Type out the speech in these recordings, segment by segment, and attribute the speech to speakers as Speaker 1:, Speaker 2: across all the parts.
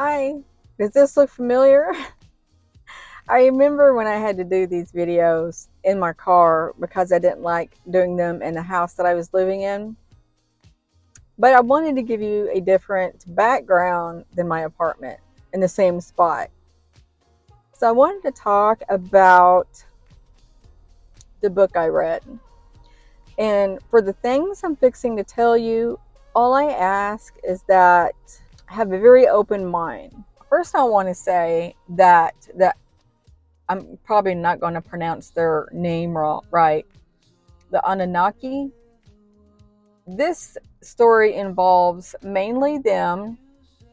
Speaker 1: Hi, does this look familiar? I remember when I had to do these videos in my car because I didn't like doing them in the house that I was living in. But I wanted to give you a different background than my apartment in the same spot. So I wanted to talk about the book I read. And for the things I'm fixing to tell you, all I ask is that I have a very open mind. First, I want to say that I'm probably not going to pronounce their name right. The Anunnaki. This story involves mainly them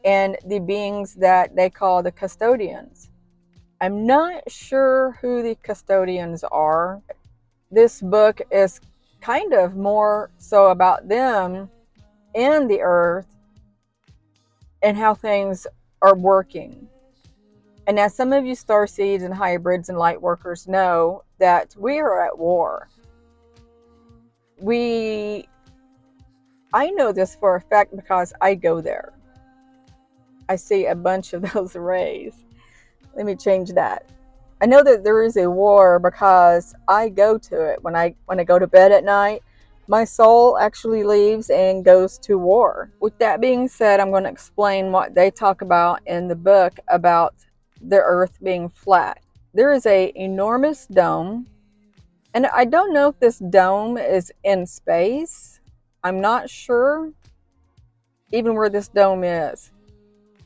Speaker 1: and the beings that they call the custodians. I'm not sure who the custodians are. This book is kind of more so about them and the earth and how things are working. And as some of you starseeds and hybrids and light workers know, that we are at war. I know this for a fact because I go there. I see a bunch of those rays. Let me change that. I know that there is a war because I go to it. When I go to bed at night, my soul actually leaves and goes to war. With that being said, I'm going to explain what they talk about in the book about the earth being flat. There is a enormous dome, and I don't know if this dome is in space. I'm not sure even where this dome is,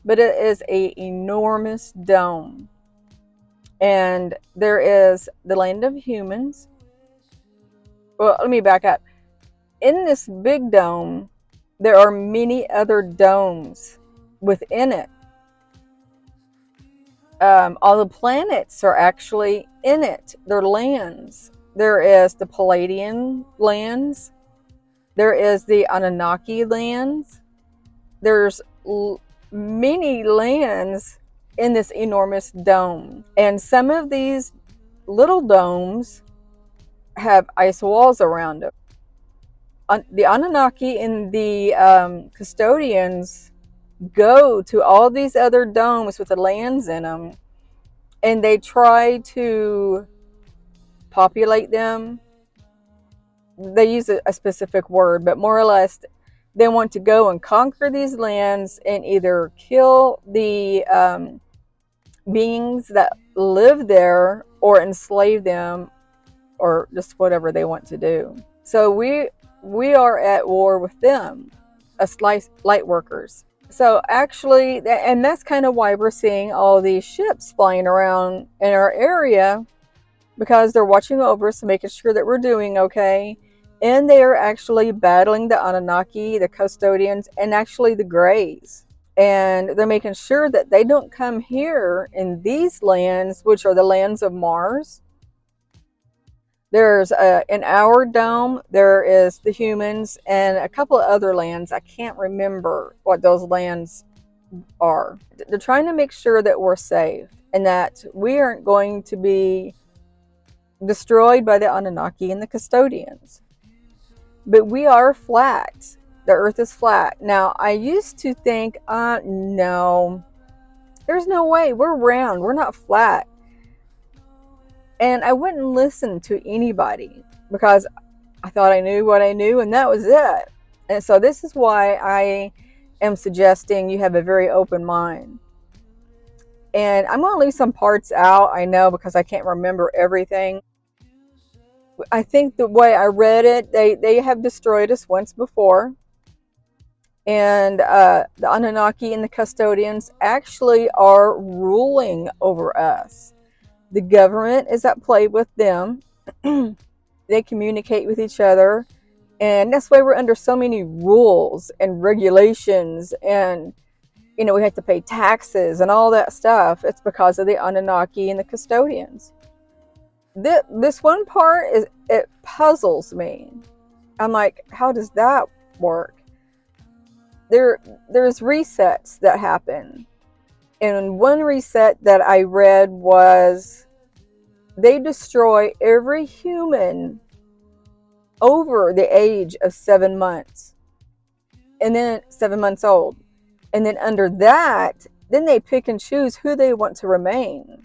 Speaker 1: but it is a enormous dome. And there is the land of humans. Well, let me back up. In this big dome, there are many other domes within it. All the planets are actually in it. They're lands. There is the Palladian lands. There is the Anunnaki lands. There's many lands in this enormous dome. And some of these little domes have ice walls around them. The Anunnaki and the custodians go to all these other domes with the lands in them, and they try to populate them. They use a specific word, but more or less, they want to go and conquer these lands and either kill the beings that live there or enslave them or just whatever they want to do. So we are at war with them, us light workers. So actually, and that's kind of why we're seeing all these ships flying around in our area, because they're watching over us, making sure that we're doing okay. And they are actually battling the Anunnaki, the custodians, and actually the Greys. And they're making sure that they don't come here in these lands, which are the lands of Mars. There's in our dome, there is the humans and a couple of other lands. I can't remember what those lands are. They're trying to make sure that we're safe and that we aren't going to be destroyed by the Anunnaki and the custodians. But we are flat. The earth is flat. Now, I used to think, no, there's no way. We're round. We're not flat. And I wouldn't listen to anybody because I thought I knew what I knew, and that was it. And so this is why I am suggesting you have a very open mind. And I'm going to leave some parts out, I know, because I can't remember everything. I think the way I read it, they have destroyed us once before. And the Anunnaki and the custodians actually are ruling over us. The government is at play with them. They communicate with each other. And that's why we're under so many rules and regulations. And, we have to pay taxes and all that stuff. It's because of the Anunnaki and the custodians. This one part, it puzzles me. I'm like, how does that work? There's resets that happen. And one reset that I read was they destroy every human over the age of 7 months. And then 7 months old. And then under that, then they pick and choose who they want to remain.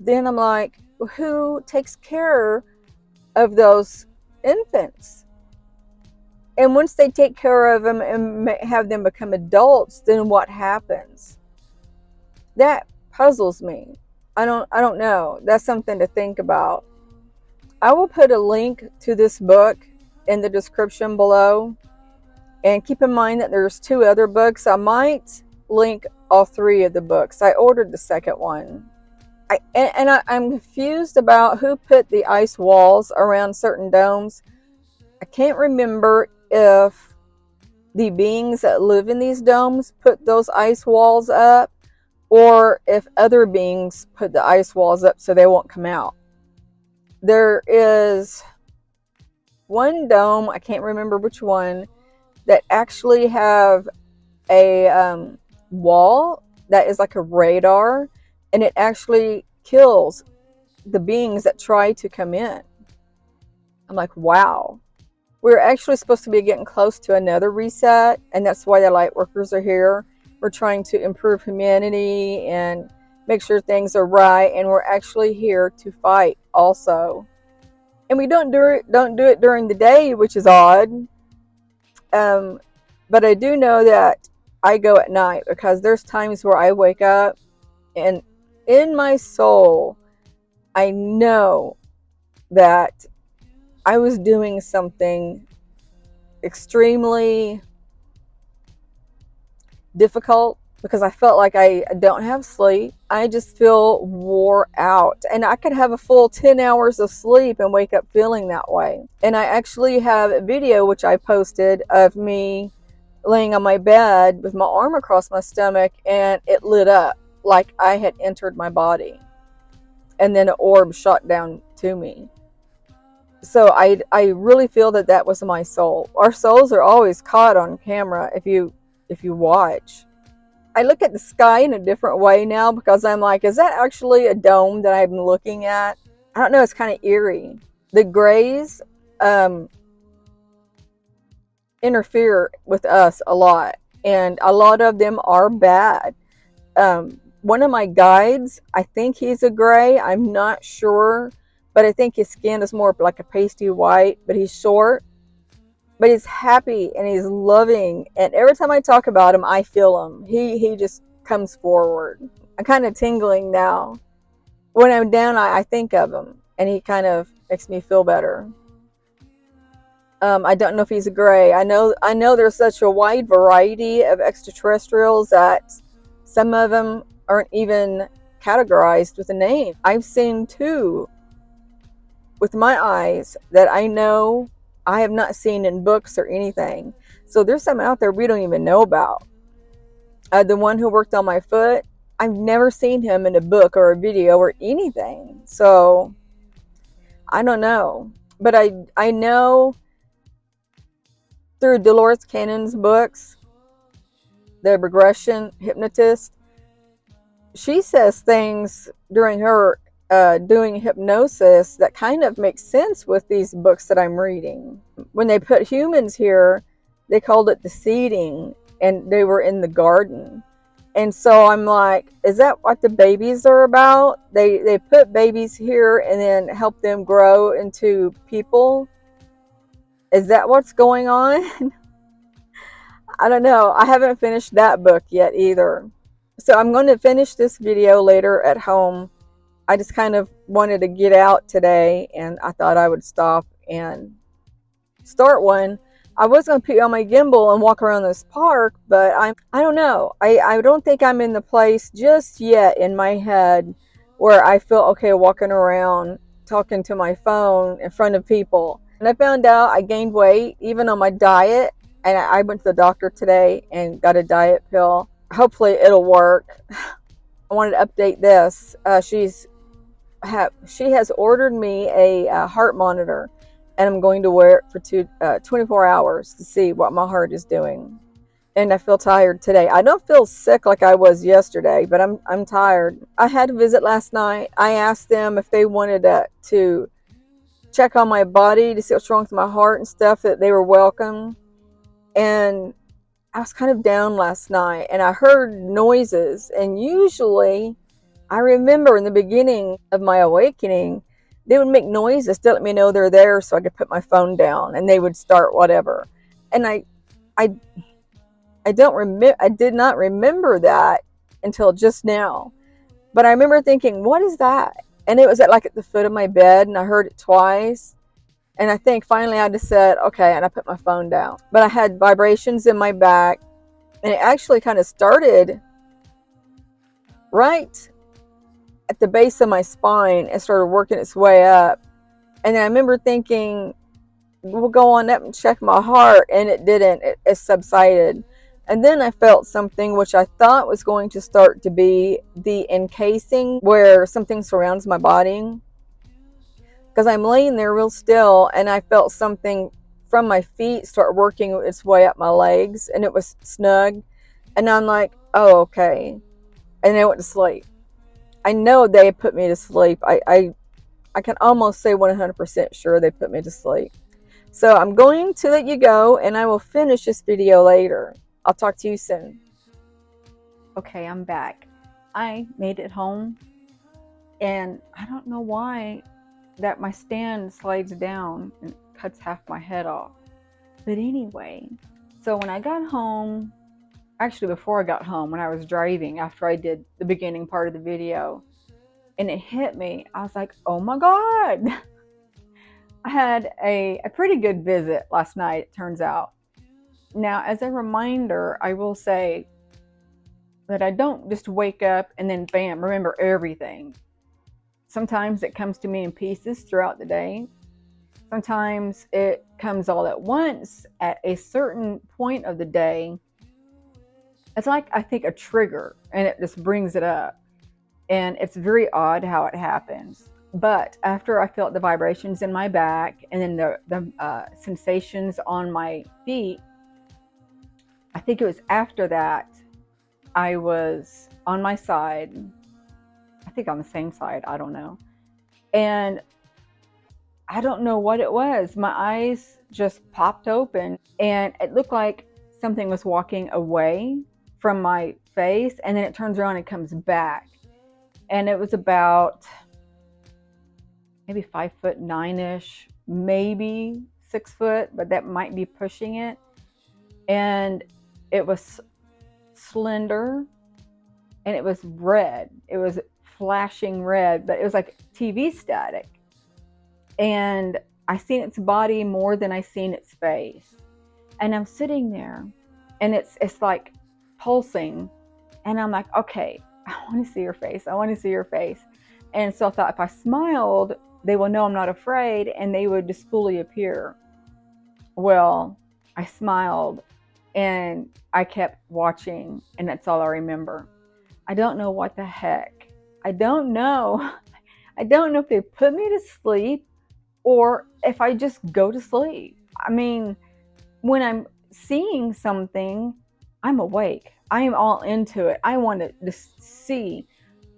Speaker 1: Then I'm like, who takes care of those infants? And once they take care of them and have them become adults, then what happens? That puzzles me. I don't know. That's something to think about. I will put a link to this book in the description below. And keep in mind that there's 2 other books. I might link all 3 of the books. I ordered the second one. I'm confused about who put the ice walls around certain domes. I can't remember if the beings that live in these domes put those ice walls up, or if other beings put the ice walls up so they won't come out. There is one dome, I can't remember which one, that actually have a wall that is like a radar, and it actually kills the beings that try to come in. I'm like, wow. We're actually supposed to be getting close to another reset, and that's why the light workers are here. We're trying to improve humanity and make sure things are right, and we're actually here to fight also. And we don't do it during the day, which is odd. But I do know that I go at night, because there's times where I wake up and in my soul, I know that I was doing something extremely difficult, because I felt like I don't have sleep. I just feel wore out, and I could have a full 10 hours of sleep and wake up feeling that way. And I actually have a video which I posted of me laying on my bed with my arm across my stomach, and it lit up like I had entered my body, and then an orb shot down to me. So I really feel that that was my soul. Our souls are always caught on camera if you watch. I look at the sky in a different way now, because I'm like, is that actually a dome that I'm looking at? I don't know, it's kind of eerie. The grays interfere with us a lot, and a lot of them are bad. One of my guides, I think he's a gray, I'm not sure, but I think his skin is more like a pasty white, but he's short, but he's happy and he's loving, and every time I talk about him, I feel him. He just comes forward. I'm kind of tingling now. When I'm down, I think of him, and he kind of makes me feel better. I don't know if he's a gray. I know there's such a wide variety of extraterrestrials that some of them aren't even categorized with a name. I've seen 2 with my eyes that I know I have not seen in books or anything. So there's some out there we don't even know about. The one who worked on my foot, I've never seen him in a book or a video or anything. So I don't know. But I know through Dolores Cannon's books, the regression hypnotist, she says things during her doing hypnosis that kind of makes sense with these books that I'm reading. When they put humans here, they called it the seeding, and they were in the garden. And so I'm like, is that what the babies are about? They put babies here and then help them grow into people. Is that what's going on? I don't know. I haven't finished that book yet either. So I'm going to finish this video later at home. I just kind of wanted to get out today, and I thought I would stop and start one. I was going to put on my gimbal and walk around this park, but I don't know. I don't think I'm in the place just yet in my head where I feel okay walking around talking to my phone in front of people. And I found out I gained weight even on my diet, and I went to the doctor today and got a diet pill. Hopefully it'll work. I wanted to update this. She has ordered me a heart monitor, and I'm going to wear it for 24 hours to see what my heart is doing. And I feel tired today. I don't feel sick like I was yesterday, but I'm tired. I had a visit last night. I asked them if they wanted to check on my body to see what's wrong with my heart and stuff, that they were welcome. And I was kind of down last night and I heard noises. And usually, I remember in the beginning of my awakening, they would make noises to let me know they're there so I could put my phone down and they would start whatever. And I, I don't remember, I did not remember that until just now. But I remember thinking, what is that? And it was at the foot of my bed and I heard it twice. And I think finally I just said, okay, and I put my phone down. But I had vibrations in my back, and it actually kind of started right at the base of my spine and started working its way up. And then I remember thinking, we'll go on up and check my heart, and it didn't. It subsided. And then I felt something which I thought was going to start to be the encasing where something surrounds my body. Because I'm laying there real still, and I felt something from my feet start working its way up my legs, and it was snug. And I'm like, oh, okay. And I went to sleep. I know they put me to sleep. I can almost say 100% sure they put me to sleep. So I'm going to let you go, and I will finish this video later. I'll talk to you soon. Okay, I'm back. I made it home, and I don't know why that my stand slides down and cuts half my head off. But anyway, so when I got home, actually before I got home, when I was driving, after I did the beginning part of the video, and it hit me, I was like, oh my God. I had a pretty good visit last night, it turns out. Now, as a reminder, I will say that I don't just wake up and then bam, remember everything. Sometimes it comes to me in pieces throughout the day. Sometimes it comes all at once at a certain point of the day. It's like, I think, a trigger, and it just brings it up. And it's very odd how it happens. But after I felt the vibrations in my back and then the sensations on my feet, I think it was after that I was on my side. I think on the same side, I don't know. And I don't know what it was. My eyes just popped open, and it looked like something was walking away from my face, and then it turns around and comes back. And it was about maybe 5'9"-ish, maybe 6 foot, but that might be pushing it. And it was slender, and it was red. It was flashing red, but it was like TV static. And I seen its body more than I seen its face. And I'm sitting there, and it's like pulsing, and I'm like, okay, I want to see your face. I want to see your face. And so I thought, if I smiled, they will know I'm not afraid, and they would just fully appear. Well, I smiled, and I kept watching, and that's all I remember. I don't know what the heck. I don't know. I don't know if they put me to sleep or if I just go to sleep. I mean, when I'm seeing something, I'm awake. I am all into it. I want to just see.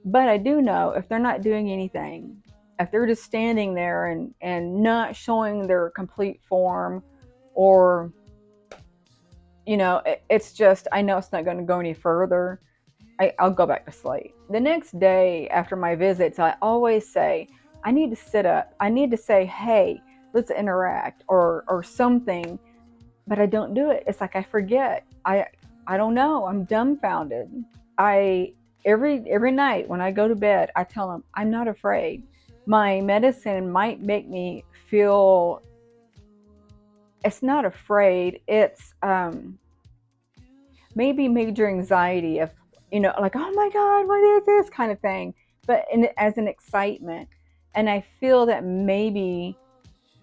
Speaker 1: But I do know if they're not doing anything, if they're just standing there and not showing their complete form, or, you know, it's just, I know it's not going to go any further, I'll go back to sleep. The next day after my visits, I always say, I need to sit up. I need to say, hey, let's interact or something, but I don't do it. It's like I forget. I don't know. I'm dumbfounded. Every night when I go to bed, I tell them I'm not afraid. My medicine might make me feel, it's not afraid. It's maybe major anxiety of, you know, like, oh my God, what is this kind of thing, but as an excitement. And I feel that maybe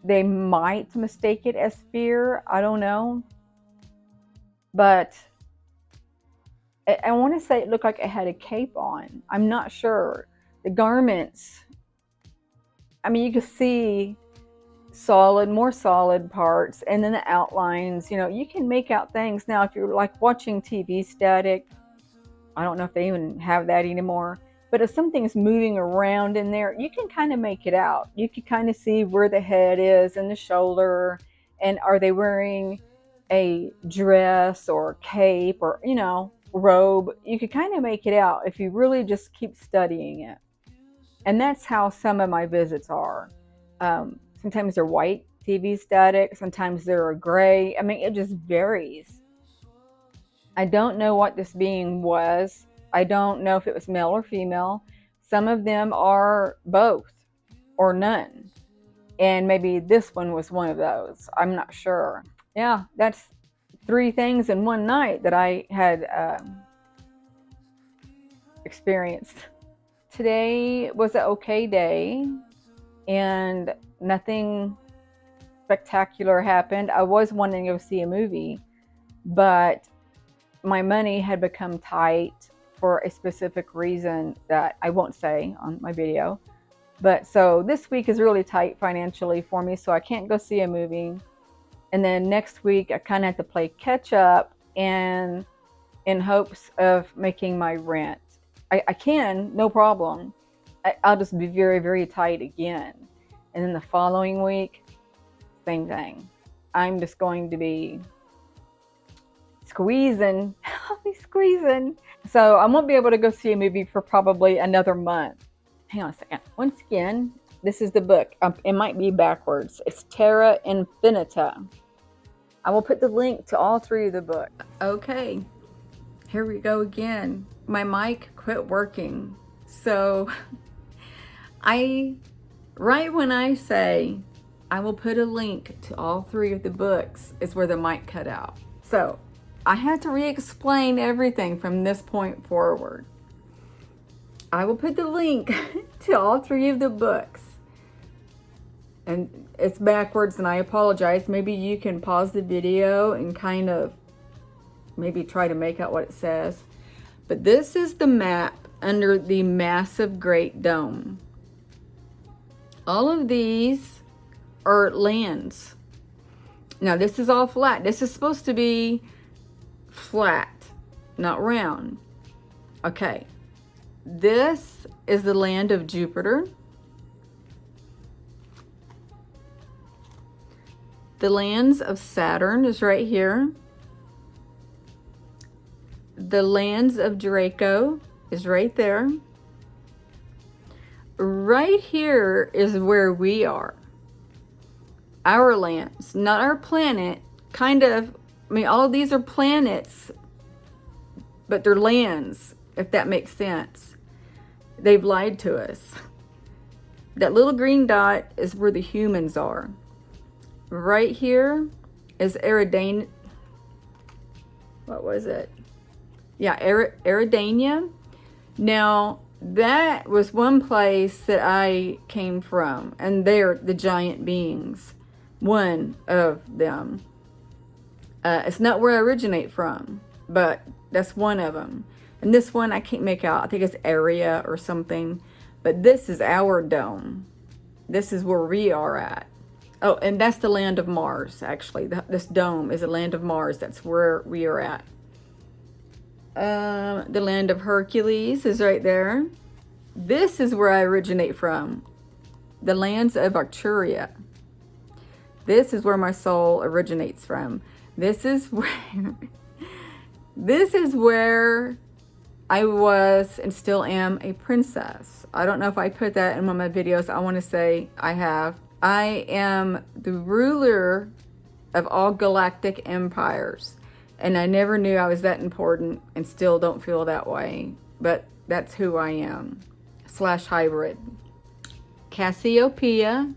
Speaker 1: they might mistake it as fear. I don't know. But I want to say it looked like it had a cape on. I'm not sure. The garments, I mean, you could see more solid parts, and then the outlines, you know, you can make out things. Now, if you're like watching TV static, I don't know if they even have that anymore, but if something's moving around in there, you can kind of make it out. You can kind of see where the head is and the shoulder, and are they wearing a dress or cape or, robe. You could kind of make it out if you really just keep studying it. And that's how some of my visits are. Sometimes they're white TV static, sometimes they're gray. I mean, it just varies. I don't know what this being was. I don't know if it was male or female. Some of them are both or none. And maybe this one was one of those. I'm not sure. Yeah, that's 3 things in one night that I had experienced. Today was an okay day, and nothing spectacular happened. I was wanting to go see a movie, but my money had become tight for a specific reason that I won't say on my video. But so this week is really tight financially for me, so I can't go see a movie. And then next week, I kind of have to play catch up and in hopes of making my rent. I can, no problem. I'll just be very, very tight again. And then the following week, same thing. I'm just going to be squeezing. I'll be squeezing. So I won't be able to go see a movie for probably another month. Hang on a second. Once again, this is the book. It might be backwards. It's Terra Infinita. I will put the link to all 3 of the books. Okay, here we go again. My mic quit working. So right when I say I will put a link to all 3 of the books is where the mic cut out. So I had to re-explain everything from this point forward. I will put the link to all 3 of the books. And it's backwards, and I apologize. Maybe you can pause the video and kind of maybe try to make out what it says. But this is the map under the massive Great Dome. All of these are lands. Now this is all flat. This is supposed to be flat, not round. Okay. This is the land of Jupiter. The lands of Saturn is right here. The lands of Draco is right there. Right here is where we are. Our lands, not our planet. Kind of, I mean, all of these are planets, but they're lands, if that makes sense. They've lied to us. That little green dot is where the humans are. Right here is Eridania. What was it? Yeah, Eridania. Now, that was one place that I came from, and they're the giant beings. One of them. It's not where I originate from, but that's one of them. And this one I can't make out. I think it's area or something. But this is our dome. This is where we are at. Oh, and that's the land of Mars, actually. This dome is the land of Mars. That's where we are at. The land of Hercules is right there. This is where I originate from. The lands of Arcturia. This is where my soul originates from. This is where I was and still am a princess. I don't know if I put that in one of my videos. I want to say I have. I am the ruler of all galactic empires. And I never knew I was that important and still don't feel that way. But that's who I am. /hybrid. Cassiopeia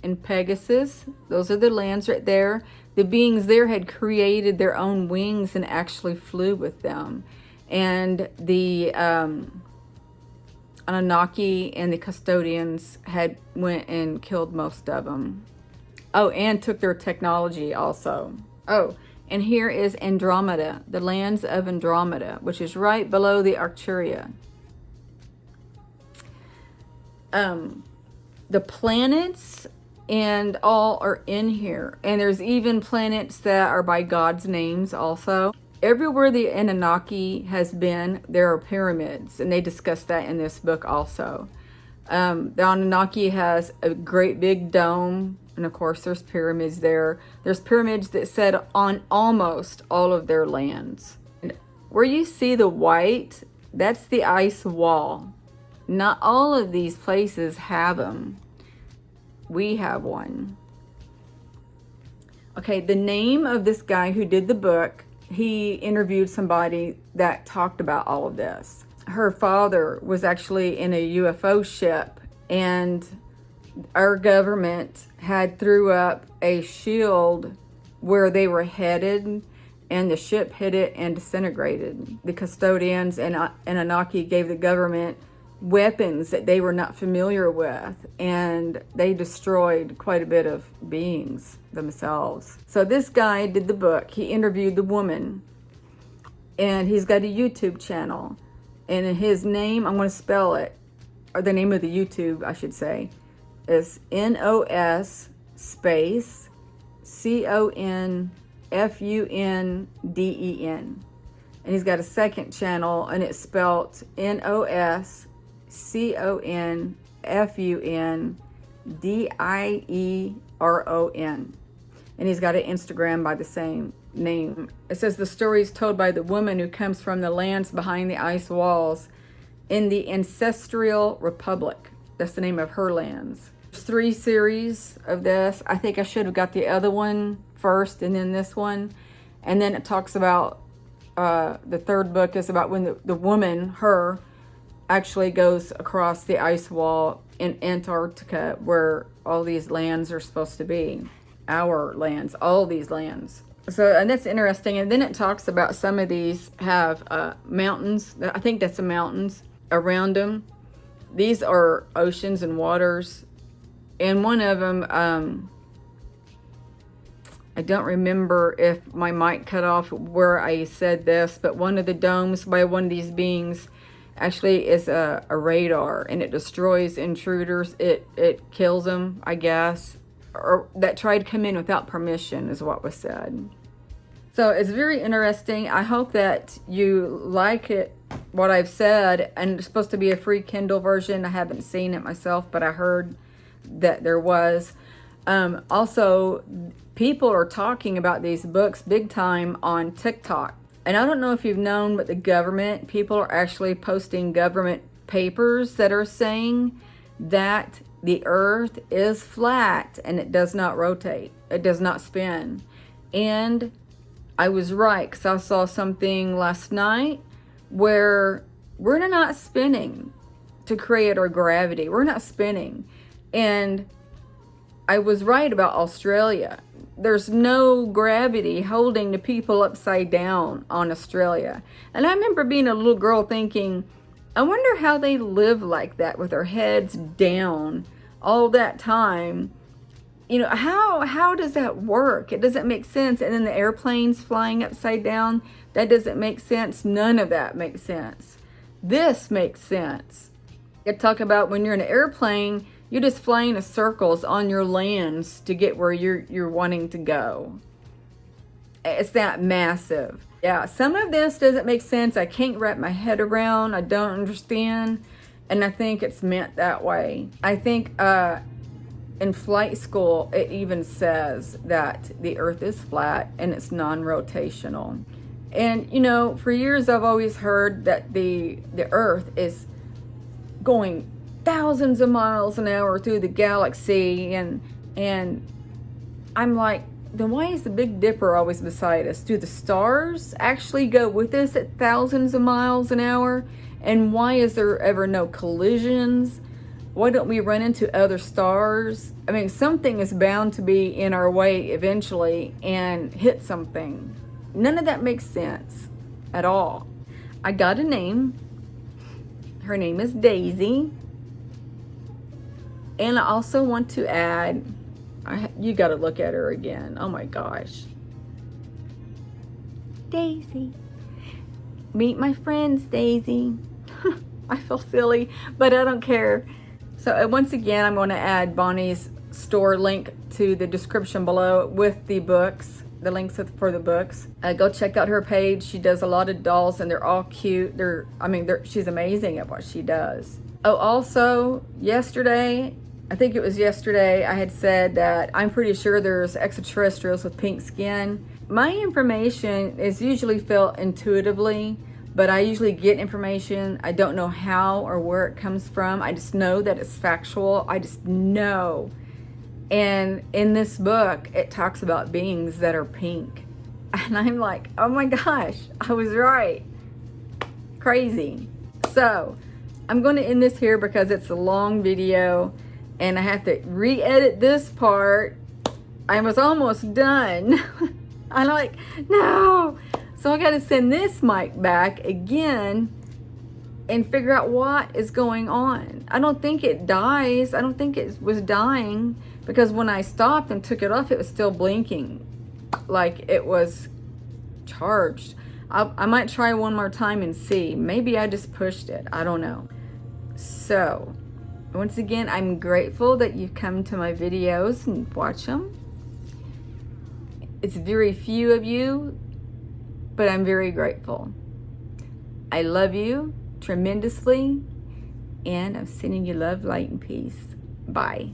Speaker 1: and Pegasus. Those are the lands right there. The beings there had created their own wings and actually flew with them. And the Anunnaki and the custodians had went and killed most of them. Oh, and took their technology also. Oh, and here is Andromeda, the lands of Andromeda, which is right below the Arcturia. The planets and all are in here. And there's even planets that are by God's names also. Everywhere the Anunnaki has been, there are pyramids. And they discuss that in this book also. The Anunnaki has a great big dome, and of course there's pyramids there. There's pyramids that sit on almost all of their lands. And where you see the white, that's the ice wall. Not all of these places have them. We have one. Okay, the name of this guy who did the book, he interviewed somebody that talked about all of this. Her father was actually in a UFO ship, and our government had threw up a shield where they were headed, and the ship hit it and disintegrated. The custodians and Anunnaki gave the government weapons that they were not familiar with, and they destroyed quite a bit of beings themselves. So this guy did the book. He interviewed the woman, and he's got a YouTube channel, and his name, I'm going to spell it, or the name of the YouTube I should say, is NOS space CONFUNDEN, and he's got a second channel, and it's spelled NOS CONFUNDIERON, and he's got an Instagram by the same name. It says the story is told by the woman who comes from the lands behind the ice walls in the Ancestral Republic. That's the name of her lands. There's 3 series of this. I think I should have got the other one first and then this one, and then it talks about the third book is about when the woman, her, actually goes across the ice wall in Antarctica, where all these lands are supposed to be. Our lands, all these lands. So, and that's interesting. And then it talks about some of these have mountains. I think that's the mountains around them. These are oceans and waters. And one of them, I don't remember if my mic cut off where I said this, but one of the domes by one of these beings actually is a radar, and it destroys intruders. It kills them, I guess, or that tried to come in without permission is what was said. So it's very interesting. I hope that you like it, what I've said, and it's supposed to be a free Kindle version. I haven't seen it myself, but I heard that there was. Also, people are talking about these books big time on TikTok. And I don't know if you've known, but the government, people are actually posting government papers that are saying that the earth is flat and it does not rotate. It does not spin. And I was right, because I saw something last night where we're not spinning to create our gravity. We're not spinning. And I was right about Australia. There's no gravity holding the people upside down on Australia. And I remember being a little girl thinking, I wonder how they live like that with their heads down all that time. You know, how does that work? It doesn't make sense. And then the airplanes flying upside down, that doesn't make sense. None of that makes sense. This makes sense. You talk about when you're in an airplane, you're just flying in circles on your lands to get where you're wanting to go. It's that massive. Yeah, some of this doesn't make sense. I can't wrap my head around. I don't understand. And I think it's meant that way. I think in flight school, it even says that the earth is flat and it's non-rotational. And, you know, for years I've always heard that the earth is going thousands of miles an hour through the galaxy, and I'm like, then why is the Big Dipper always beside us? Do the stars actually go with us at thousands of miles an hour? And why is there ever no collisions? Why don't we run into other stars? I mean, something is bound to be in our way eventually and hit something. None of that makes sense at all. I got a name. Her name is Daisy. And I also want to add, you got to look at her again. Oh my gosh. Daisy. Meet my friends, Daisy. I feel silly, but I don't care. So once again, I'm going to add Bonnie's store link to the description below with the books, the links for the books. Go check out her page. She does a lot of dolls, and they're all cute. She's amazing at what she does. Oh, also, yesterday, I think it was yesterday, I had said that I'm pretty sure there's extraterrestrials with pink skin. My information is usually felt intuitively, but I usually get information. I don't know how or where it comes from. I just know that it's factual. I just know. And in this book, it talks about beings that are pink. And I'm like, oh my gosh, I was right. Crazy. So, I'm going to end this here because it's a long video and I have to re-edit this part. I was almost done. I'm like, no. So I got to send this mic back again and figure out what is going on. I don't think it dies. I don't think it was dying, because when I stopped and took it off, it was still blinking like it was charged. I might try one more time and see. Maybe I just pushed it. I don't know. So, once again, I'm grateful that you've come to my videos and watch them. It's very few of you, but I'm very grateful. I love you tremendously, and I'm sending you love, light, and peace. Bye.